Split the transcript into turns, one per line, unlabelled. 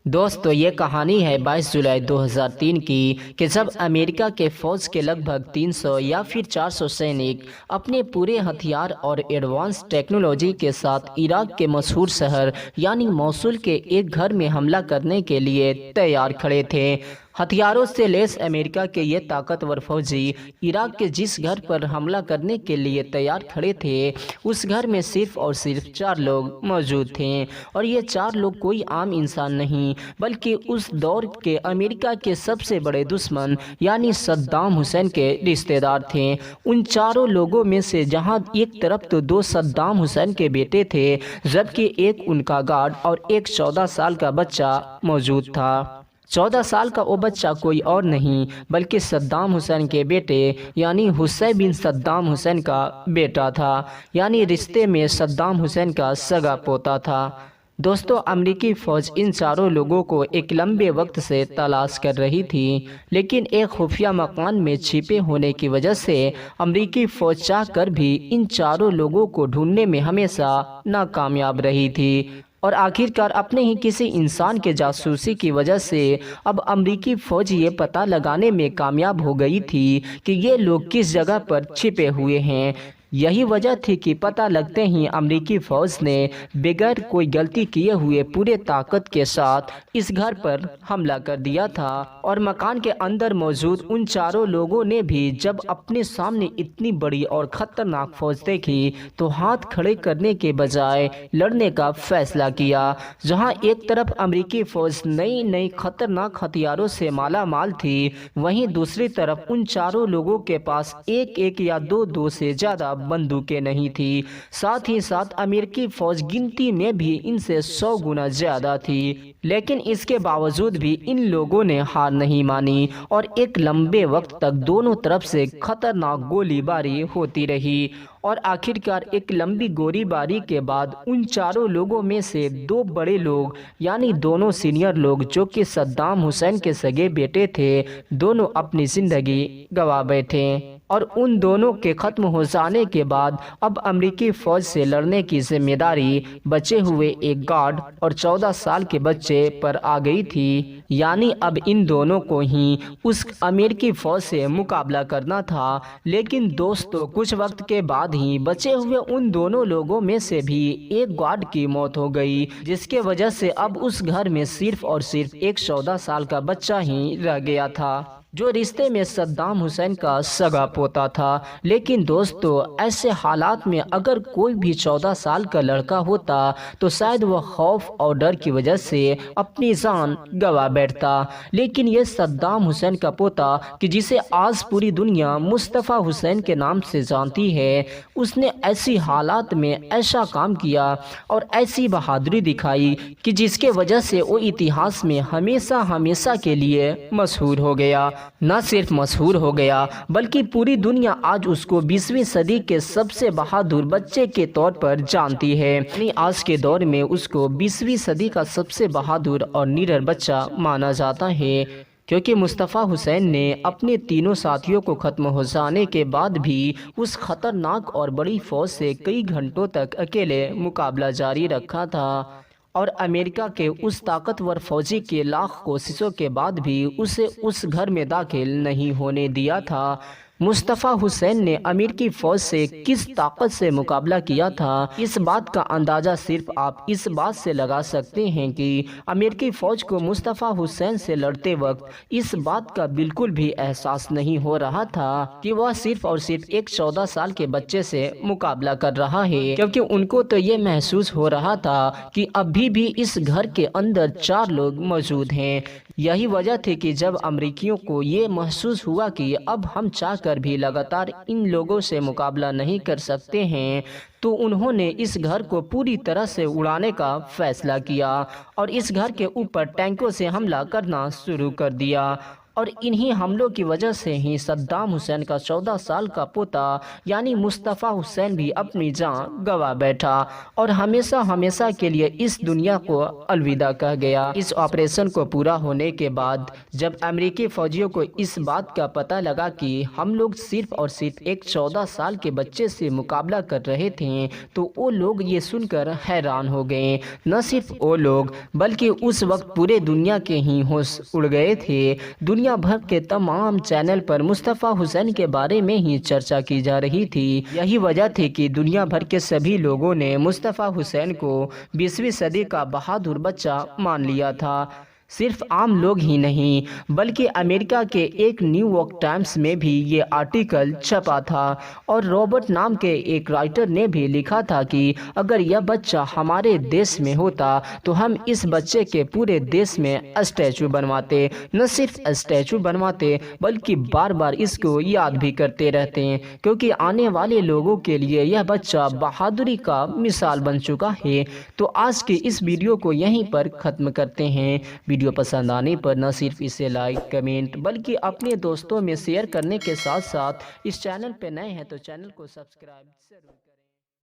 दोस्तों ये कहानी है 22 जुलाई 2003 की कि जब अमेरिका के फौज के लगभग 300 या फिर 400 सैनिक अपने पूरे हथियार और एडवांस टेक्नोलॉजी के साथ इराक के मशहूर शहर यानी मोसुल के एक घर में हमला करने के लिए तैयार खड़े थे। हथियारों से लैस अमेरिका के ये ताकतवर फौजी इराक के जिस घर पर हमला करने के लिए तैयार खड़े थे उस घर में सिर्फ और सिर्फ 4 लोग मौजूद थे। और ये 4 लोग कोई आम इंसान नहीं बल्कि उस दौर के अमेरिका के सबसे बड़े दुश्मन यानी सद्दाम हुसैन के रिश्तेदार थे। उन चारों लोगों में से जहां एक तरफ तो 2 सद्दाम हुसैन के बेटे थे जबकि एक उनका गार्ड और एक 14 साल का बच्चा मौजूद था। 14 साल का वो बच्चा कोई और नहीं बल्कि सद्दाम हुसैन के बेटे यानी हुसैन बिन सद्दाम हुसैन का बेटा था, यानी रिश्ते में सद्दाम हुसैन का सगा पोता था। दोस्तों अमेरिकी फ़ौज इन चारों लोगों को एक लंबे वक्त से तलाश कर रही थी, लेकिन एक खुफिया मकान में छिपे होने की वजह से अमेरिकी फ़ौज चाहकर भी इन चारों लोगों को ढूंढने में हमेशा नाकामयाब रही थी। और आखिरकार अपने ही किसी इंसान के जासूसी की वजह से अब अमेरिकी फ़ौज ये पता लगाने में कामयाब हो गई थी कि ये लोग किस जगह पर छिपे हुए हैं। यही वजह थी कि पता लगते ही अमेरिकी फ़ौज ने बगैर कोई गलती किए हुए पूरे ताकत के साथ इस घर पर हमला कर दिया था। और मकान के अंदर मौजूद उन चारों लोगों ने भी जब अपने सामने इतनी बड़ी और ख़तरनाक फ़ौज देखी तो हाथ खड़े करने के बजाय लड़ने का फैसला किया। जहां एक तरफ अमेरिकी फ़ौज नई नई खतरनाक हथियारों से माला माल थी, वहीं दूसरी तरफ उन चारों लोगों के पास एक एक या दो से ज़्यादा बंदूकें नहीं थी। साथ ही साथ अमेरिकी फ़ौज गिनती में भी इनसे 100 गुना ज़्यादा थी, लेकिन इसके बावजूद भी इन लोगों ने हार नहीं मानी और एक लंबे वक्त तक दोनों तरफ से खतरनाक गोलीबारी होती रही। और आखिरकार एक लंबी गोलीबारी के बाद उन चारों लोगों में से 2 बड़े लोग यानी दोनों सीनियर लोग जो कि सद्दाम हुसैन के सगे बेटे थे, दोनों अपनी ज़िंदगी गंवा बैठे। और उन दोनों के ख़त्म हो जाने के बाद अब अमेरिकी फ़ौज से लड़ने की जिम्मेदारी बचे हुए एक गार्ड और 14 साल के बच्चे पर आ गई थी, यानी अब इन दोनों को ही उस अमेरिकी फ़ौज से मुकाबला करना था। लेकिन दोस्तों कुछ वक्त के बाद ही बचे हुए उन दोनों लोगों में से भी एक गार्ड की मौत हो गई, जिसके वजह से अब उस घर में सिर्फ और सिर्फ एक 14 साल का बच्चा ही रह गया था जो रिश्ते में सद्दाम हुसैन का सगा पोता था। लेकिन दोस्तों ऐसे हालात में अगर कोई भी 14 साल का लड़का होता तो शायद वह खौफ और डर की वजह से अपनी जान गंवा बैठता। लेकिन ये सद्दाम हुसैन का पोता कि जिसे आज पूरी दुनिया मुस्तफ़ा हुसैन के नाम से जानती है, उसने ऐसी हालात में ऐसा काम किया और ऐसी बहादुरी दिखाई कि जिसके वजह से वो इतिहास में हमेशा हमेशा के लिए मशहूर हो गया। न सिर्फ मशहूर हो गया बल्कि पूरी दुनिया आज उसको 20वीं सदी के सबसे बहादुर बच्चे के तौर पर जानती है। यानी आज के दौर में उसको 20वीं सदी का सबसे बहादुर और निडर बच्चा माना जाता है, क्योंकि मुस्तफ़ा हुसैन ने अपने तीनों साथियों को ख़त्म हो जाने के बाद भी उस खतरनाक और बड़ी फ़ौज से कई घंटों तक अकेले मुकाबला जारी रखा था। और अमेरिका के उस ताकतवर फौजी के लाख कोशिशों के बाद भी उसे उस घर में दाखिल नहीं होने दिया था। मुस्तफ़ा हुसैन ने अमेरिकी फ़ौज से किस ताकत से मुकाबला किया था, इस बात का अंदाज़ा सिर्फ आप इस बात से लगा सकते हैं कि अमेरिकी फ़ौज को मुस्तफ़ा हुसैन से लड़ते वक्त इस बात का बिल्कुल भी एहसास नहीं हो रहा था कि वह सिर्फ और सिर्फ एक 14 साल के बच्चे से मुकाबला कर रहा है, क्योंकि उनको तो ये महसूस हो रहा था कि अभी भी इस घर के अंदर 4 लोग मौजूद हैं। यही वजह थी कि जब अमेरिकियों को ये महसूस हुआ कि अब हम चाहकर भी लगातार इन लोगों से मुकाबला नहीं कर सकते हैं, तो उन्होंने इस घर को पूरी तरह से उड़ाने का फैसला किया और इस घर के ऊपर टैंकों से हमला करना शुरू कर दिया। और इन्हीं हमलों की वजह से ही सद्दाम हुसैन का 14 साल का पोता यानी मुस्तफ़ा हुसैन भी अपनी जान गंवा बैठा और हमेशा हमेशा के लिए इस दुनिया को अलविदा कह गया। इस ऑपरेशन को पूरा होने के बाद जब अमेरिकी फौजियों को इस बात का पता लगा कि हम लोग सिर्फ और सिर्फ एक 14 साल के बच्चे से मुकाबला कर रहे थे, तो वो लोग ये सुनकर हैरान हो गए। न सिर्फ वो लोग बल्कि उस वक्त पूरे दुनिया के ही होश उड़ गए थे। दुनिया भर के तमाम चैनल पर मुस्तफ़ा हुसैन के बारे में ही चर्चा की जा रही थी। यही वजह थी कि दुनिया भर के सभी लोगों ने मुस्तफ़ा हुसैन को 20वीं सदी का बहादुर बच्चा मान लिया था। सिर्फ आम लोग ही नहीं बल्कि अमेरिका के एक न्यूयॉर्क टाइम्स में भी ये आर्टिकल छपा था और रॉबर्ट नाम के एक राइटर ने भी लिखा था कि अगर यह बच्चा हमारे देश में होता तो हम इस बच्चे के पूरे देश में स्टैचू बनवाते, न सिर्फ स्टैचू बनवाते बल्कि बार बार इसको याद भी करते रहते हैं, क्योंकि आने वाले लोगों के लिए यह बच्चा बहादुरी का मिसाल बन चुका है। तो आज की इस वीडियो को यहीं पर ख़त्म करते हैं। वीडियो पसंद आने पर न सिर्फ इसे लाइक कमेंट बल्कि अपने दोस्तों में शेयर करने के साथ साथ इस चैनल पर नए हैं तो चैनल को सब्सक्राइब जरूर करें।